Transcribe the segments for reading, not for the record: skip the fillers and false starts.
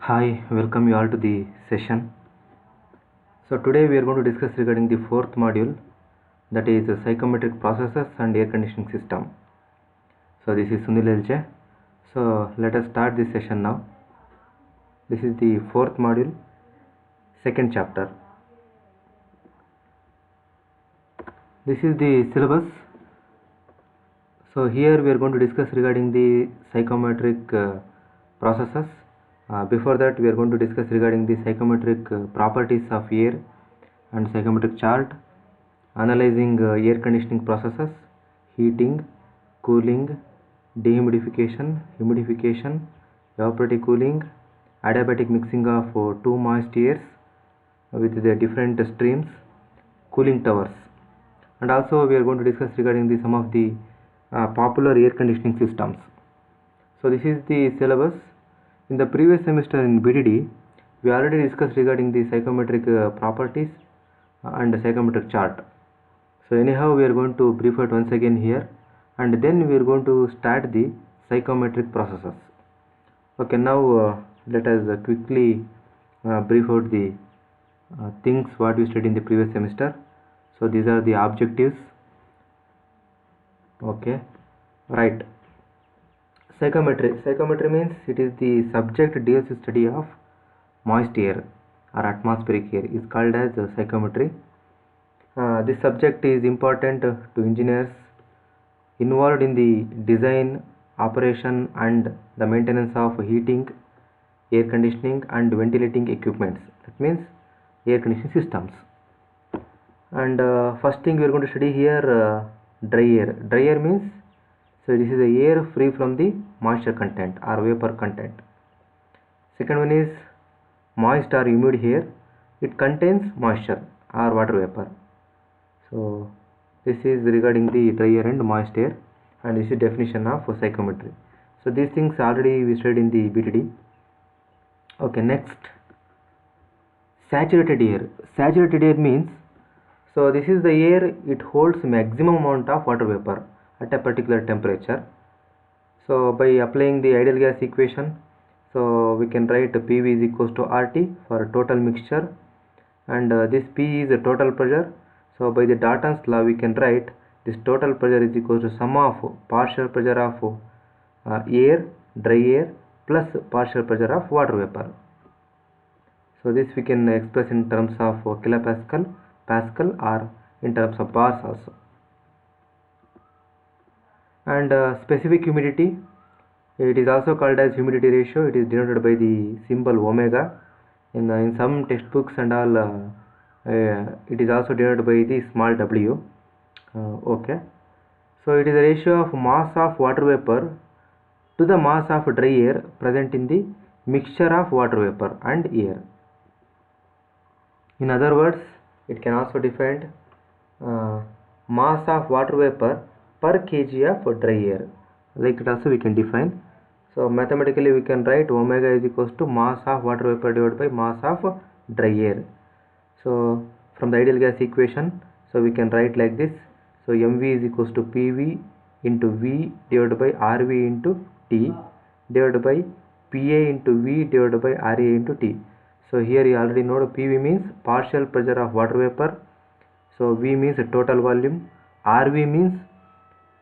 Hi, welcome you all to the session. So today we are going to discuss regarding the fourth module, that is psychometric processes and air conditioning system. So this is Sunil Elche. So let us start this session now. This is the fourth module, second chapter. This is the syllabus. So here we are going to discuss regarding the psychometric processes. Before that we are going to discuss regarding the psychometric properties of air and psychometric chart, analyzing air conditioning processes, heating, cooling, dehumidification, humidification, evaporative cooling, adiabatic mixing of two moist airs with the different streams, cooling towers, and also we are going to discuss regarding the some of the popular air conditioning systems. So this is the syllabus. In the previous semester in BDD, we already discussed regarding the psychometric properties and the psychometric chart. So anyhow, we are going to brief it once again here, and then we are going to start the psychometric processes. Okay, now let us quickly brief out the things what we studied in the previous semester. So these are the objectives. Okay, right. Psychometry means it is the subject deals with study of moist air or atmospheric air is called as psychometry. This subject is important to engineers involved in the design, operation and the maintenance of heating, air conditioning and ventilating equipments. That means air conditioning systems. And first thing we are going to study here, dry air. Dry air means, so this is the air free from the moisture content or vapor content. Second one is moist or humid air. It contains moisture or water vapor. So this is regarding the dry air and moist air, and this is definition of psychometry. So these things already we studied in the BTD. Okay, next, saturated air. Saturated air means, so this is the air, it holds maximum amount of water vapor at a particular temperature. So by applying the ideal gas equation, so we can write PV is equals to RT for total mixture, and this P is the total pressure. So by the Dalton's law we can write this total pressure is equal to sum of partial pressure of air, dry air plus partial pressure of water vapor. So this we can express in terms of kilopascal, pascal or in terms of bars also. And specific humidity, it is also called as humidity ratio. It is denoted by the symbol omega. In some textbooks and all, it is also denoted by the small w. Okay, so it is a ratio of mass of water vapor to the mass of dry air present in the mixture of water vapor and air. In other words, it can also define mass of water vapor per kg of dry air. Like it also we can define. So mathematically we can write omega is equals to mass of water vapor divided by mass of dry air. So from the ideal gas equation, so we can write like this. So mv is equals to pv into v divided by rv into t divided by pa into v divided by ra into t. So here you already know pv means partial pressure of water vapor, so v means total volume, rv means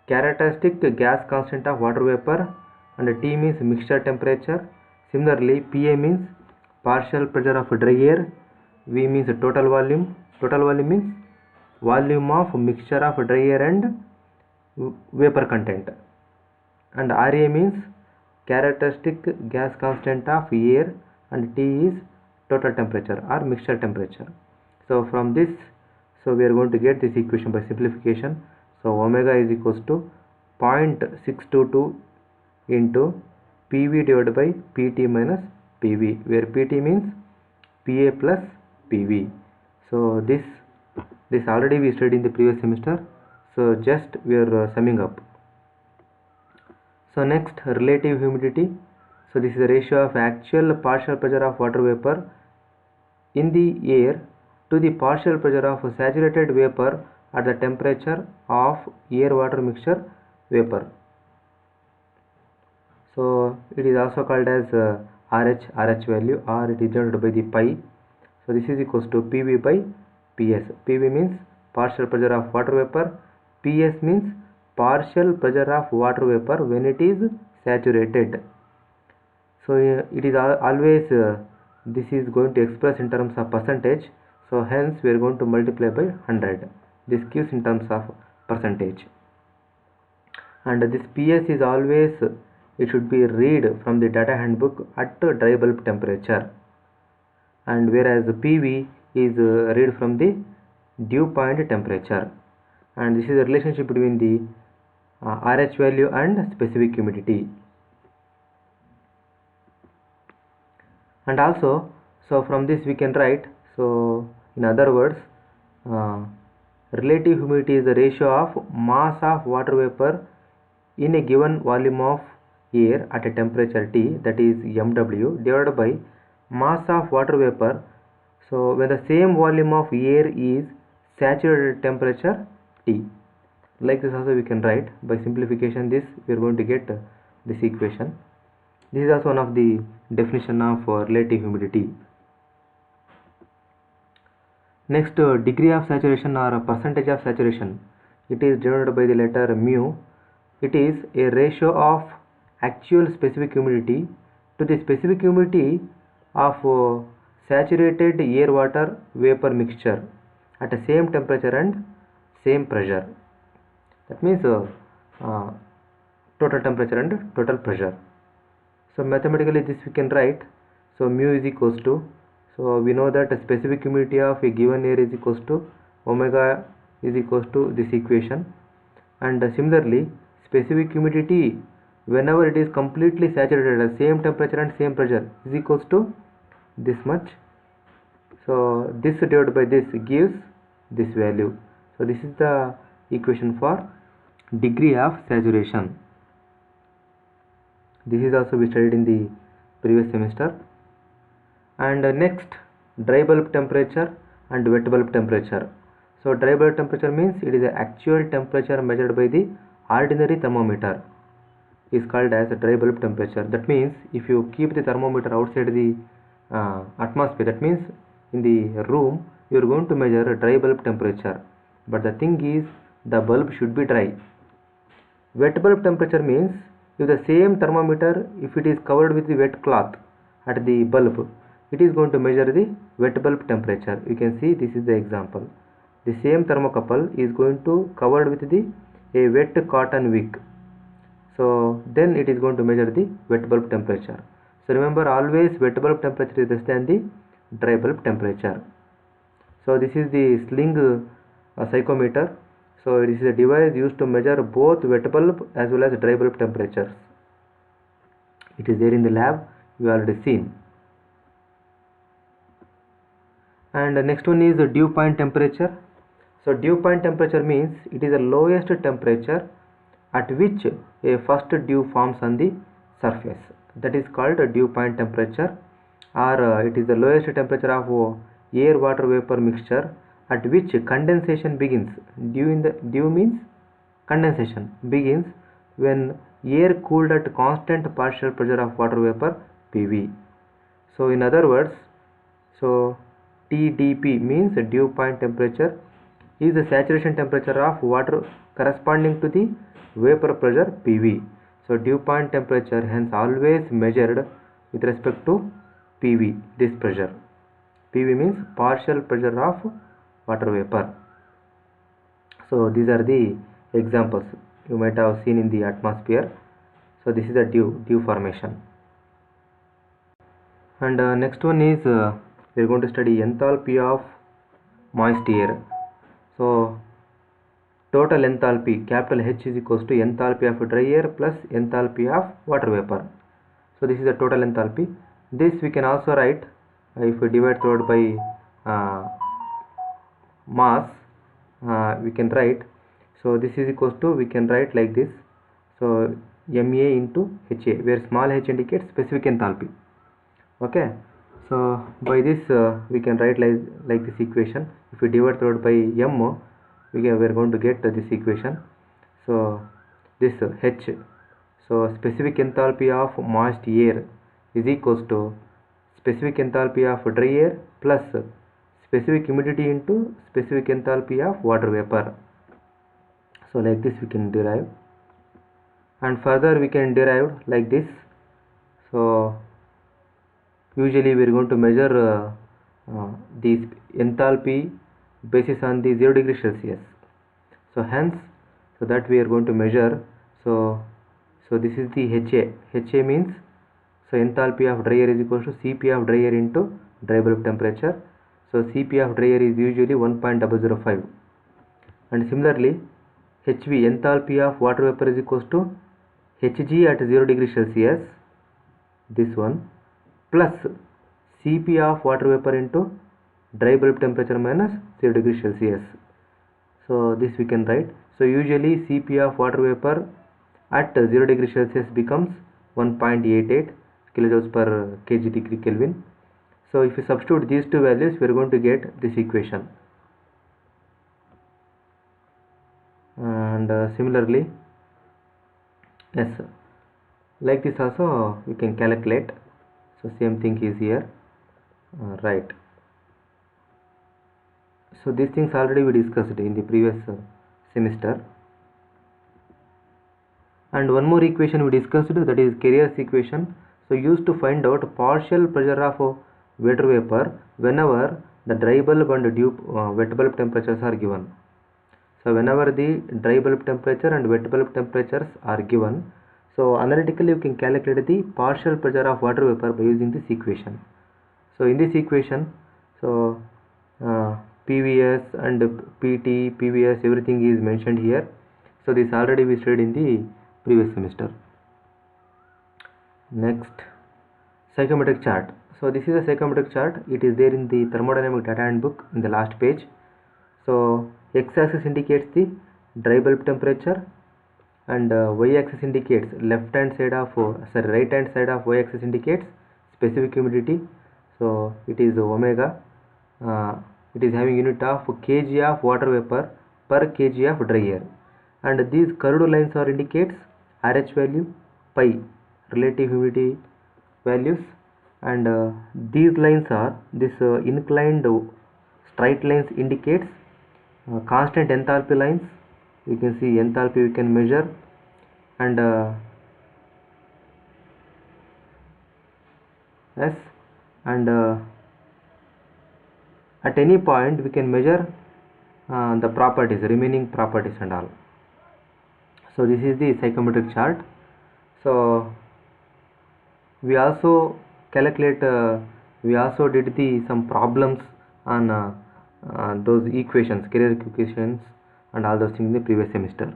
characteristic gas constant of water vapor, and T means mixture temperature. Similarly, PA means partial pressure of dry air, V means total volume. Total volume means volume of mixture of dry air and vapor content, and RA means characteristic gas constant of air, and T is total temperature or mixture temperature. So from this, so we are going to get this equation by simplification. So omega is equals to 0.622 into PV divided by PT minus PV, where PT means PA plus PV. So this already we studied in the previous semester. So just we are summing up. So next, relative humidity. So this is the ratio of actual partial pressure of water vapor in the air to the partial pressure of saturated vapor at the temperature of air water mixture vapor. So it is also called as RH value, or it is denoted by the pi. So this is equals to PV by PS. PV means partial pressure of water vapor, PS means partial pressure of water vapor when it is saturated. So it is always this is going to express in terms of percentage, so hence we are going to multiply by 100. This gives in terms of percentage, and this PS is always, it should be read from the data handbook at dry bulb temperature, and whereas PV is read from the dew point temperature, and this is the relationship between the RH value and specific humidity. And also, so from this we can write, so in other words, relative humidity is the ratio of mass of water vapor in a given volume of air at a temperature T, that is MW, divided by mass of water vapor, so when the same volume of air is saturated temperature T. Like this also we can write by simplification. This we are going to get this equation. This is also one of the definition of relative humidity. Next, degree of saturation or percentage of saturation. It is denoted by the letter mu. It is a ratio of actual specific humidity to the specific humidity of saturated air water vapor mixture at the same temperature and same pressure. That means total temperature and total pressure. So mathematically this we can write, so mu is equals to, so we know that the specific humidity of a given air is equals to omega is equals to this equation, and similarly specific humidity whenever it is completely saturated at same temperature and same pressure is equals to this much. So this divided by this gives this value. So this is the equation for degree of saturation. This is also we studied in the previous semester. And next, dry bulb temperature and wet bulb temperature. So dry bulb temperature means it is the actual temperature measured by the ordinary thermometer, is called as a dry bulb temperature. That means if you keep the thermometer outside the atmosphere, that means in the room you are going to measure a dry bulb temperature, but the thing is the bulb should be dry. Wet bulb temperature means if the same thermometer, if it is covered with the wet cloth at the bulb, it is going to measure the wet bulb temperature. You can see this is the example. The same thermocouple is going to covered with a wet cotton wick. So then it is going to measure the wet bulb temperature. So remember, always wet bulb temperature is less than the dry bulb temperature. So this is the sling psychometer. So it is a device used to measure both wet bulb as well as dry bulb temperatures. It is there in the lab, you already seen. And the next one is the dew point temperature. So dew point temperature means it is the lowest temperature at which a first dew forms on the surface. That is called a dew point temperature, or it is the lowest temperature of air water vapor mixture at which condensation begins. Dew means condensation begins when air cooled at constant partial pressure of water vapor PV. So in other words, so TDP means dew point temperature is the saturation temperature of water corresponding to the vapor pressure PV. So dew point temperature hence always measured with respect to PV, this pressure. PV means partial pressure of water vapor. So these are the examples you might have seen in the atmosphere. So this is the dew formation. And next one is we are going to study enthalpy of moist air. So total enthalpy, capital H, is equals to enthalpy of dry air plus enthalpy of water vapor. So this is the total enthalpy. This we can also write if we divide through by mass, we can write, so this is equals to, we can write like this, so MA into HA, where small h indicates specific enthalpy. Okay, so by this we can write like this equation. If we divide through by M, we are going to get this equation. So this H, so specific enthalpy of moist air is equals to specific enthalpy of dry air plus specific humidity into specific enthalpy of water vapor. So like this we can derive, and further we can derive like this. So usually we are going to measure the enthalpy basis on the 0 degree Celsius. So hence, so that we are going to measure. So this is the HA. HA means, so enthalpy of dry air is equal to Cp of dry air into dry bulb temperature. So Cp of dry air is usually 1.005, and similarly HV, enthalpy of water vapor, is equals to Hg at 0 degree Celsius, this one, plus Cp of water vapor into dry bulb temperature minus 0 degree Celsius. So this we can write. So usually Cp of water vapor at 0 degree Celsius becomes 1.88 kilojoules per kg degree Kelvin. So if you substitute these two values, we are going to get this equation. And similarly, yes, like this also we can calculate. So same thing is here, right. So these things already we discussed in the previous semester. And one more equation we discussed, that is Carrier's equation. So used to find out partial pressure of water vapor whenever the dry bulb and wet bulb temperatures are given. So whenever the dry bulb temperature and wet bulb temperatures are given, so analytically we can calculate the partial pressure of water vapor by using this equation. So in this equation, so PVS and PT, PVS, everything is mentioned here. So this already we studied in the previous semester. Next, psychometric chart. So this is a psychometric chart. It is there in the thermodynamic data handbook in the last page. So x-axis indicates the dry bulb temperature, and y-axis indicates right hand side of y-axis indicates specific humidity. So it is omega. It is having unit of kg of water vapor per kg of dry air, and these curved lines are indicates RH value, pi, relative humidity values, and these lines are inclined straight lines indicates constant enthalpy lines. You can see enthalpy we can measure, and yes, and at any point we can measure the properties, remaining properties and all. So this is the psychometric chart. So we also calculate, we also did some problems on those equations, Carrier equations and all those things in the previous semester.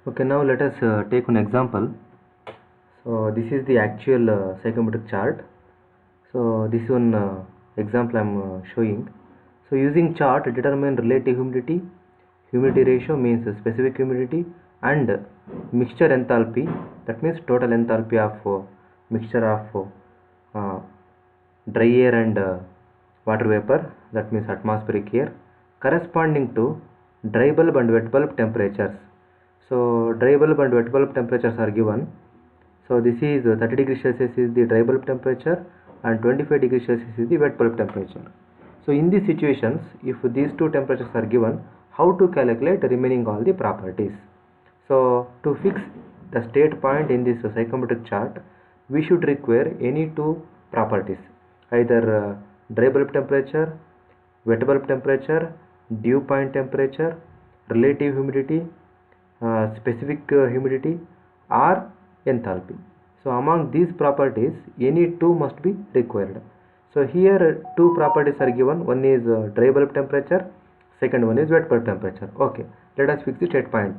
Okay, now let us take an example. So this is the actual psychometric chart. So this one example I am showing. So using chart, determine relative humidity. Humidity ratio means specific humidity, and mixture enthalpy, that means total enthalpy of mixture of dry air and water vapor, that means atmospheric air, corresponding to dry bulb and wet bulb temperatures. So dry bulb and wet bulb temperatures are given. So this is 30 degrees Celsius is the dry bulb temperature and 25 degrees Celsius is the wet bulb temperature. So in these situations, if these two temperatures are given, how to calculate remaining all the properties? So to fix the state point in this psychometric chart, we should require any two properties, either dry bulb temperature, wet bulb temperature, dew point temperature, relative humidity, specific humidity, or enthalpy. So among these properties, any two must be required. So here two properties are given. One is dry bulb temperature, second one is wet bulb temperature. Okay, let us fix the state point.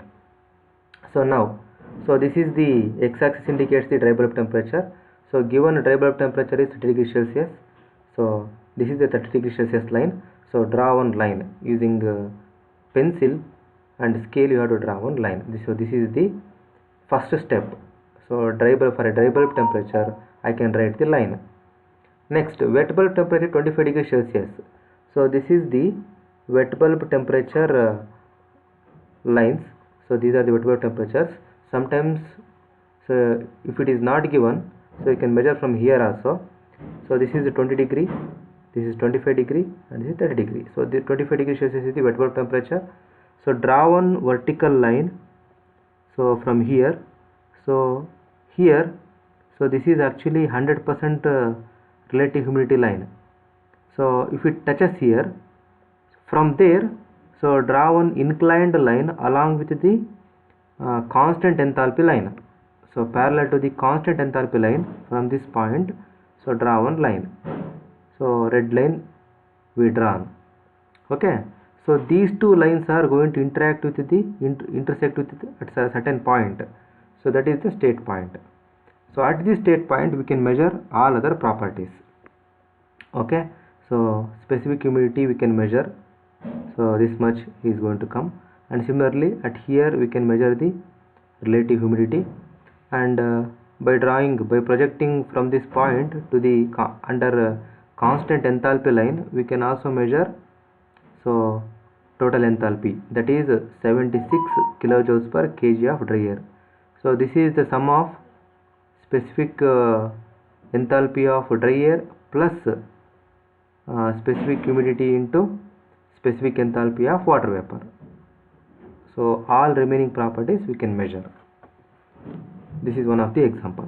So now, so this is the x-axis indicates the dry bulb temperature. So given dry bulb temperature is 30 degrees Celsius. So this is the 30 degrees Celsius line. So draw one line using pencil and scale. You have to draw one line. So this is the first step. So for a dry bulb temperature, I can write the line. Next, wet bulb temperature 25 degrees Celsius. So this is the wet bulb temperature lines. So these are the wet bulb temperatures. Sometimes So if it is not given, so you can measure from here also. So this is 20 degree, this is 25 degree, and this is 30 degree. So the 25 degree Celsius is the wet bulb temperature. So draw one vertical line. So from here, so here, so this is actually 100% relative humidity line. So if it touches here, from there, so draw one inclined line along with the constant enthalpy line. So parallel to the constant enthalpy line from this point, so draw one line. So red line we drawn. Okay. So these two lines are going to interact with the intersect with at a certain point. So that is the state point. So at this state point we can measure all other properties. Okay. So specific humidity we can measure. So this much is going to come, and similarly at here we can measure the relative humidity, and by projecting from this point to the under constant enthalpy line, we can also measure so total enthalpy, that is 76 kilojoules per kg of dry air. So this is the sum of specific enthalpy of dry air plus specific humidity into specific enthalpy of water vapor. So all remaining properties we can measure. This is one of the example.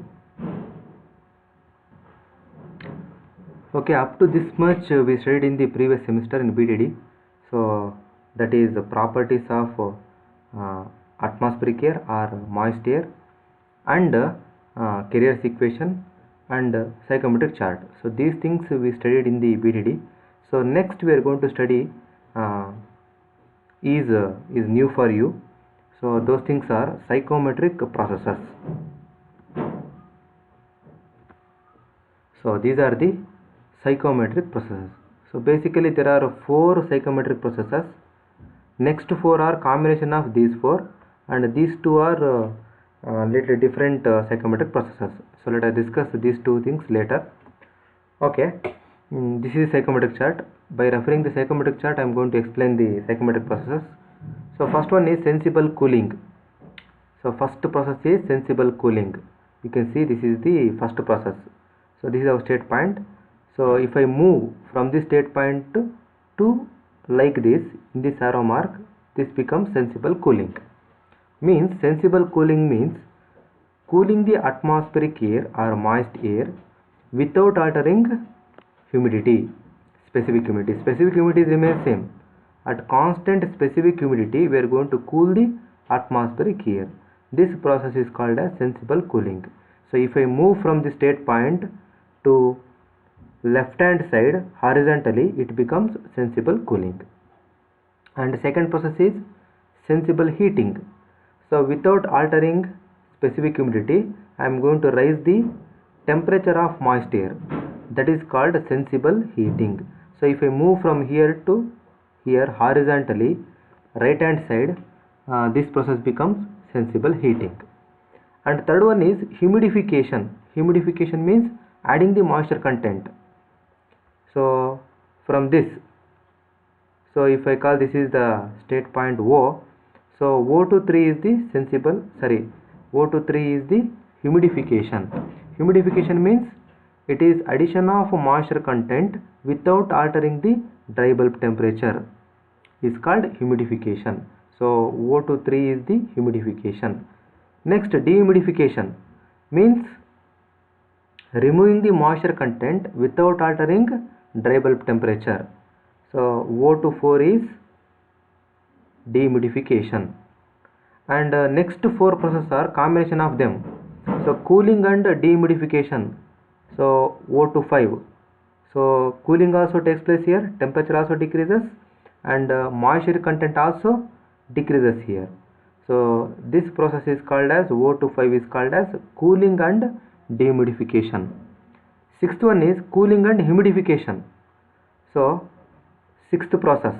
Okay, up to this much we studied in the previous semester in BDD. So that is the properties of atmospheric air or moist air, and Carrier's equation, and psychometric chart. So these things we studied in the BDD. So next we are going to study is new for you. So those things are psychometric processes. So these are the psychometric processes. So basically there are 4 psychometric processes. Next 4 are combination of these 4, and these 2 are little different psychometric processes. So let us discuss these 2 things later. Okay, this is psychometric chart. By referring the psychometric chart, I am going to explain the psychometric processes. So first one is sensible cooling. So first process is sensible cooling. You can see this is the first process. So this is our state point. So if I move from this state point to like this in this arrow mark, this becomes sensible cooling. Means sensible cooling means cooling the atmospheric air or moist air without altering humidity, specific humidity. Specific humidity remains same. At constant specific humidity, we are going to cool the atmospheric air. This process is called as sensible cooling. So if I move from the state point to left hand side horizontally, it becomes sensible cooling. And second process is sensible heating. So without altering specific humidity, I am going to raise the temperature of moist air. That is called sensible heating. So if I move from here to here horizontally, right hand side, this process becomes sensible heating. And third one is humidification. Humidification means adding the moisture content. So from this, so if I call this is the state point O, so O23 is the sensible, O23 is the humidification. Humidification means it is addition of moisture content without altering the dry bulb temperature, is called humidification. So O23 is the humidification. Next, dehumidification means removing the moisture content without altering dry bulb temperature. So O24 is dehumidification. And next 4 processes are combination of them. So cooling and dehumidification. So O25. So cooling also takes place here, temperature also decreases, and moisture content also decreases here. So this process is called as O25 is called as cooling and dehumidification. Sixth one is cooling and humidification. So sixth process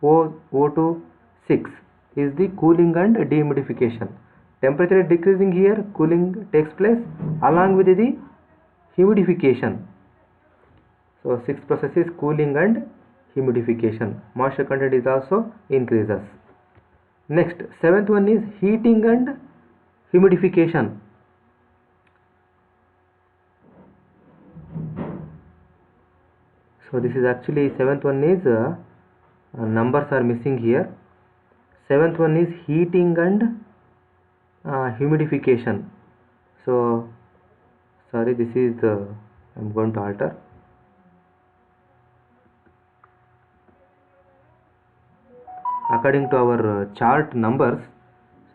O26 is the cooling and dehumidification. Temperature is decreasing here, cooling takes place along with the humidification. So sixth process is cooling and humidification. Moisture content is also increases. Next, seventh one is heating and humidification. So this is actually seventh one is numbers are missing here. Seventh one is heating and humidification. So sorry, this is the, I'm going to alter. According to our chart numbers,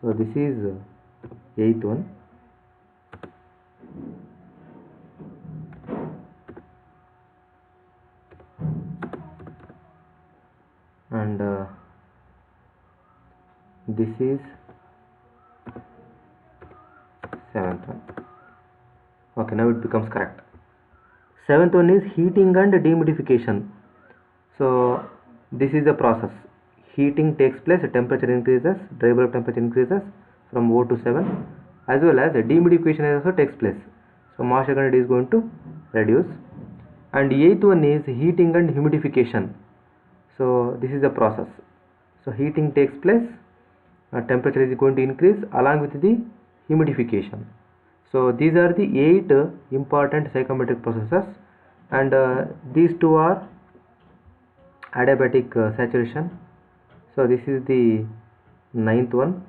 so this is eighth one. And this is seventh one. Okay, now it becomes correct. Seventh one is heating and dehumidification. So this is the process. Heating takes place, temperature increases, dry bulb temperature increases from 0 to 7, as well as dehumidification also takes place. So moisture content is going to reduce. And eighth one is heating and humidification. So this is the process. So heating takes place, temperature is going to increase along with the humidification. So these are the 8 important psychometric processes, and these two are adiabatic saturation. So this is the ninth one.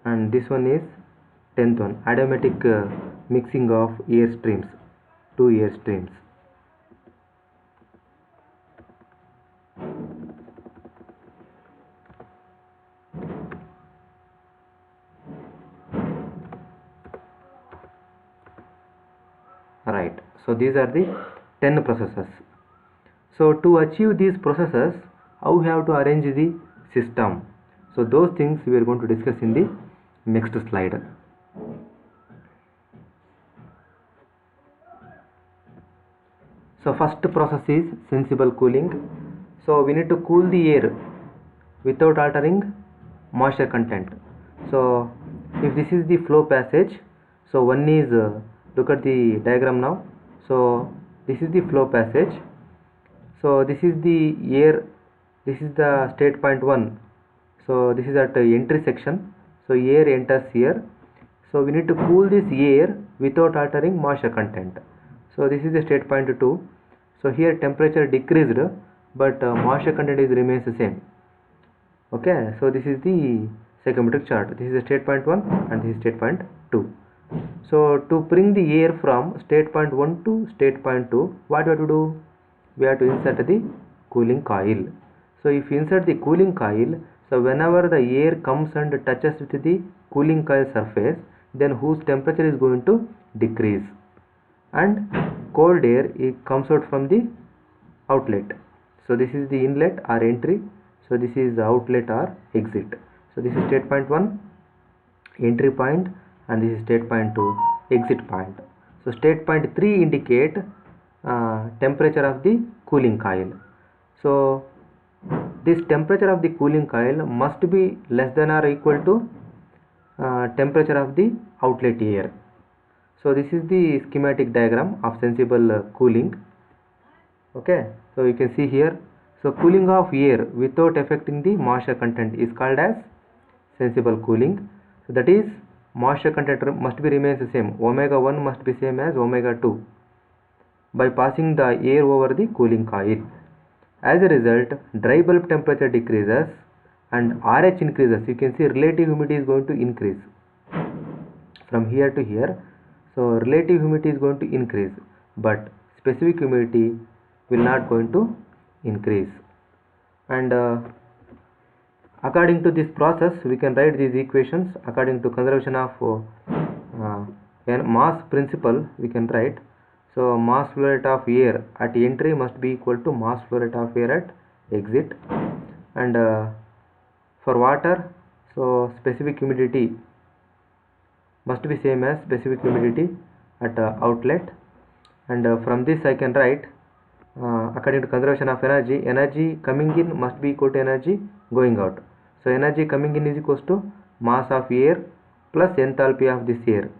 And this one is 10th one, adiabatic mixing of air streams, 2 air streams. Right, so these are the 10 processes. So to achieve these processes, how we have to arrange the system? So those things we are going to discuss in the next slide. So first process is sensible cooling. So we need to cool the air without altering moisture content. So if this is the flow passage, so one is look at the diagram now. So this is the flow passage. So this is the air, this is the state point 1. So this is at entry section. So air enters here. So we need to cool this air without altering moisture content. So this is the state point 2. So here temperature decreased, but moisture content is remains the same. Okay, so this is the psychometric chart. This is the state point 1 and this is state point 2. So to bring the air from state point 1 to state point 2, what we have to do? We have to insert the cooling coil. So if you insert the cooling coil, so whenever the air comes and touches with the cooling coil surface, then whose temperature is going to decrease, and cold air, it comes out from the outlet. So this is the inlet or entry. So this is the outlet or exit. So this is state point 1, entry point, and this is state point 2, exit point. So state point 3 indicate temperature of the cooling coil. So this temperature of the cooling coil must be less than or equal to temperature of the outlet air. So this is the schematic diagram of sensible cooling. Okay, so you can see here. So cooling of air without affecting the moisture content is called as sensible cooling. So that is, moisture content must be remains the same. Omega 1 must be same as omega 2 by passing the air over the cooling coil. As a result, dry bulb temperature decreases and RH increases. You can see relative humidity is going to increase from here to here. So relative humidity is going to increase, but specific humidity will not going to increase. And according to this process, we can write these equations according to conservation of mass principle. We can write, so mass flow rate of air at entry must be equal to mass flow rate of air at exit. And for water, so specific humidity must be same as specific humidity at outlet. And from this I can write, according to conservation of energy, energy coming in must be equal to energy going out. So energy coming in is equals to mass of air plus enthalpy of this air.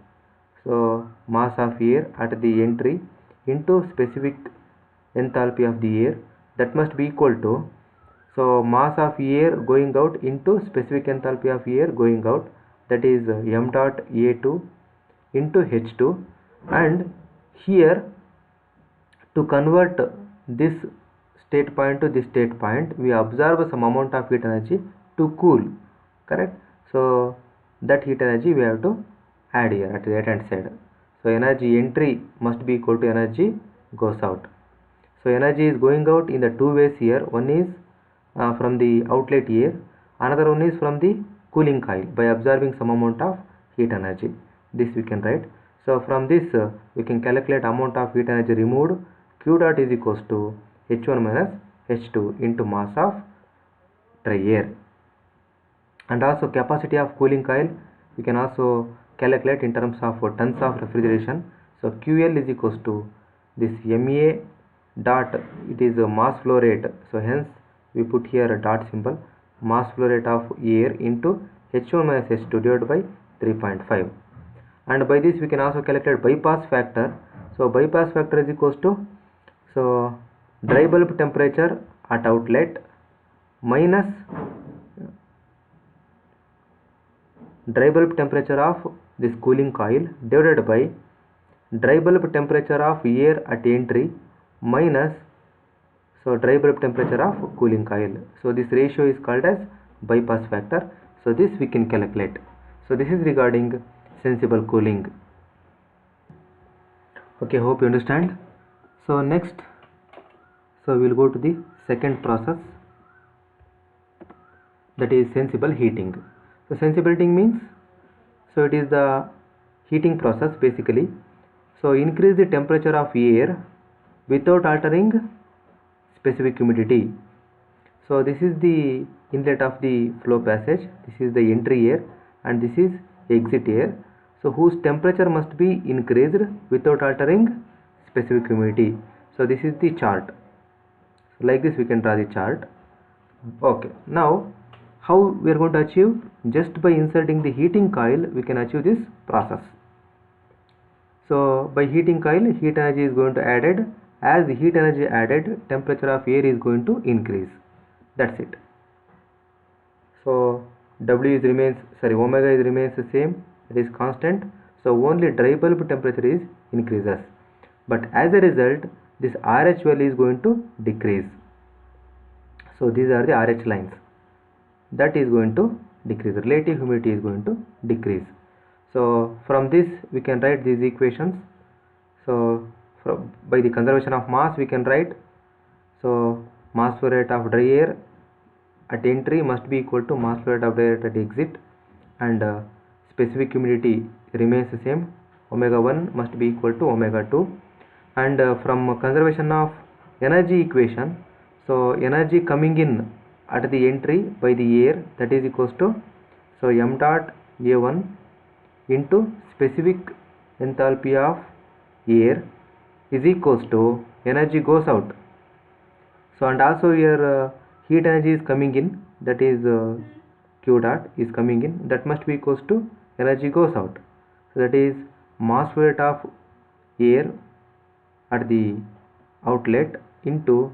So mass of air at the entry into specific enthalpy of the air, that must be equal to, so mass of air going out into specific enthalpy of air going out, that is m dot A2 into H2. and here to convert this state point to this state point, we observe some amount of heat energy to cool, correct? So that heat energy we have to add here at the right hand side. So energy entry must be equal to energy goes out. So energy is going out in the two ways here. One is from the outlet air, another one is from the cooling coil by absorbing some amount of heat energy. This we can write. So from this we can calculate amount of heat energy removed. Q dot is equals to H1 minus H2 into mass of dry air. And also capacity of cooling coil we can also calculate in terms of tons of refrigeration. So QL is equals to this MA dot, it is a mass flow rate, so hence we put here a dot symbol, mass flow rate of air into H1 minus H2 divided by 3.5. and by this we can also calculate bypass factor. So bypass factor is equals to, so dry bulb temperature at outlet minus dry bulb temperature of this cooling coil divided by dry bulb temperature of air at entry minus so dry bulb temperature of cooling coil. So this ratio is called as bypass factor. So this we can calculate. So this is regarding sensible cooling. Okay, hope you understand. So next, so we will go to the second process, that is sensible heating. So sensible heating means, so it is the heating process basically. So increase the temperature of air without altering specific humidity. So this is the inlet of the flow passage, this is the entry air, and this is exit air, so whose temperature must be increased without altering specific humidity. So this is the chart. So like this we can draw the chart. Okay, now how we are going to achieve? Just by inserting the heating coil we can achieve this process. So by heating coil, heat energy is going to added. As the heat energy added, temperature of air is going to increase. That's it. So W is omega is remains the same, it is constant. So only dry bulb temperature is increases. But as a result, this RH value is going to decrease. So these are the RH lines. That is going to decrease. Relative humidity is going to decrease. So from this we can write these equations. So by the conservation of mass we can write, so mass flow rate of dry air at entry must be equal to mass flow rate of dry air at exit, and specific humidity remains the same, omega 1 must be equal to omega 2. And from conservation of energy equation, so energy coming in at the entry by the air, that is equals to, so m dot A1 into specific enthalpy of air is equals to energy goes out. So and also here heat energy is coming in, that is Q dot is coming in, that must be equals to energy goes out. So that is mass flow rate of air at the outlet into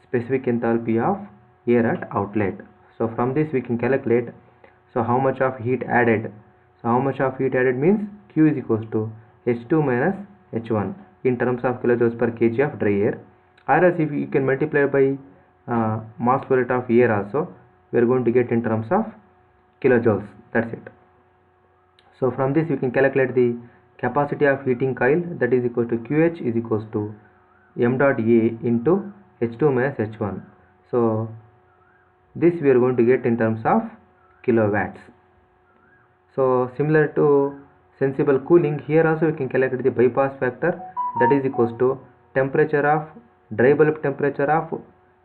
specific enthalpy of air at outlet. So from this we can calculate, so how much of heat added. So how much of heat added means Q is equals to H2 minus H1 in terms of kilojoules per kg of dry air, or else if you can multiply by mass flow rate of air also, we are going to get in terms of kilojoules. That's it. So from this we can calculate the capacity of heating coil, that is equal to QH is equals to m dot A into H2 minus H1. So this we are going to get in terms of kilowatts. So similar to sensible cooling, here also we can calculate the bypass factor, that is equals to temperature of dry bulb temperature of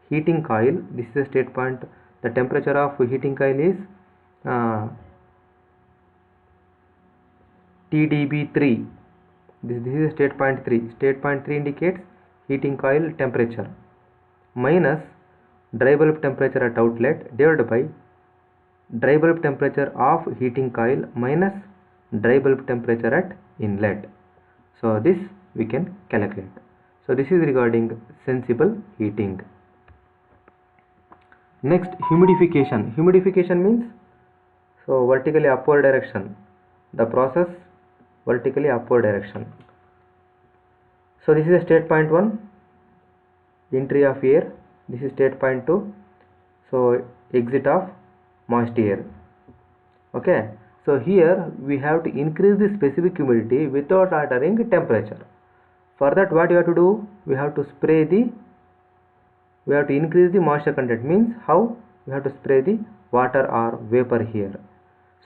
heating coil. This is a state point. The temperature of heating coil is TDB3. This is state point 3. State point 3 indicates heating coil temperature minus dry bulb temperature at outlet divided by dry bulb temperature of heating coil minus dry bulb temperature at inlet. So this we can calculate. So this is regarding sensible heating. Next, humidification. Humidification means, so vertically upward direction, the process vertically upward direction. So this is a state point 1, entry of air. This is state point 2, so exit of moist air. Okay, so here we have to increase the specific humidity without altering temperature. For that, what you have to do, we have to increase the moisture content. Means how? We have to spray the water or vapor here.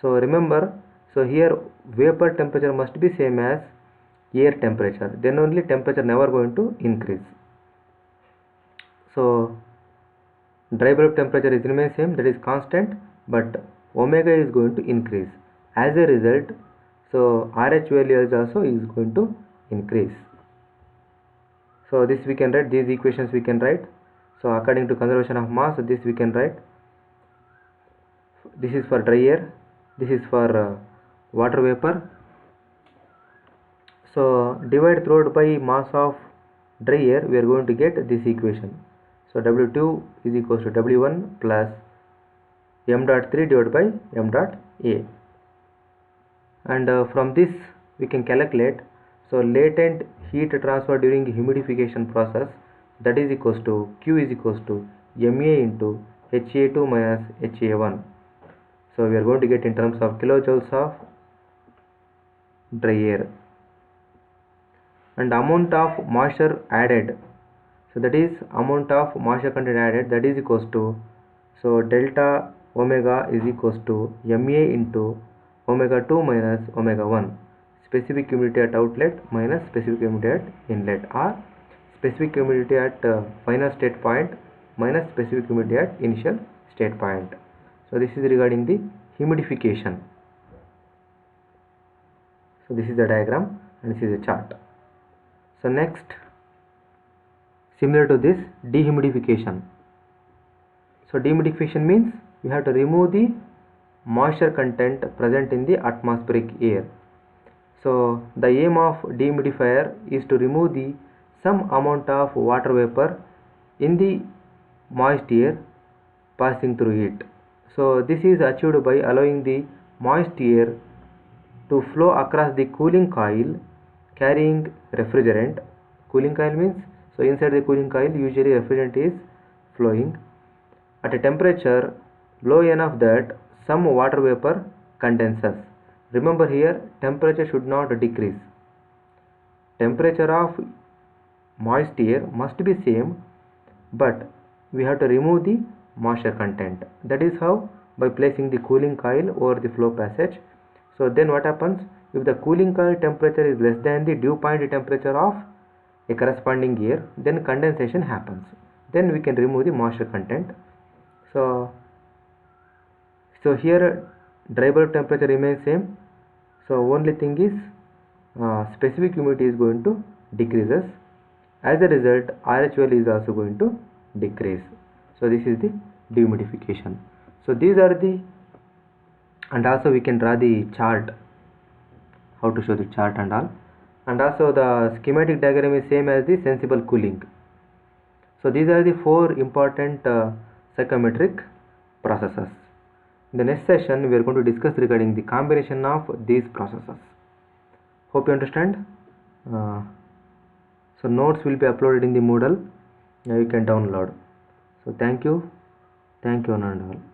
So remember, so here vapor temperature must be same as air temperature, then only temperature never going to increase. So dry bulb temperature is remain same, that is constant, but omega is going to increase. As a result, so RH value is also is going to increase. So this we can write, these equations we can write. So according to conservation of mass, this we can write. This is for dry air, this is for water vapor. So divide throughout by mass of dry air, we are going to get this equation. So W2 is equals to W1 plus m dot 3 divided by m dot A. And from this we can calculate, so latent heat transfer during humidification process, that is equals to Q is equals to MA into HA2 minus HA1. So we are going to get in terms of kilojoules of dry air. And amount of moisture added, so that is amount of moisture content added, that is equals to, so delta omega is equals to MA into omega 2 minus omega 1, specific humidity at outlet minus specific humidity at inlet, or specific humidity at final state point minus specific humidity at initial state point. So this is regarding the humidification. So this is the diagram and this is a chart. So next, similar to this, dehumidification. So dehumidification means we have to remove the moisture content present in the atmospheric air. So the aim of dehumidifier is to remove the some amount of water vapor in the moist air passing through it. So this is achieved by allowing the moist air to flow across the cooling coil carrying refrigerant. Cooling coil means, so inside the cooling coil usually refrigerant is flowing at a temperature low enough that some water vapor condenses. Remember here, temperature should not decrease. Temperature of moist air must be same, but we have to remove the moisture content. That is how? By placing the cooling coil over the flow passage. So then what happens? If the cooling coil temperature is less than the dew point temperature of a corresponding air, then condensation happens. Then we can remove the moisture content. So here dry bulb temperature remains same. So only thing is specific humidity is going to decreases. As a result, RH value is also going to decrease. So this is the dehumidification. So these are the, and also we can draw the chart, how to show the chart and all. And also the schematic diagram is same as the sensible cooling. So these are the 4 important psychometric processes. In the next session we are going to discuss regarding the combination of these processes. Hope you understand. So notes will be uploaded in the Moodle. Now you can download. So thank you one and all.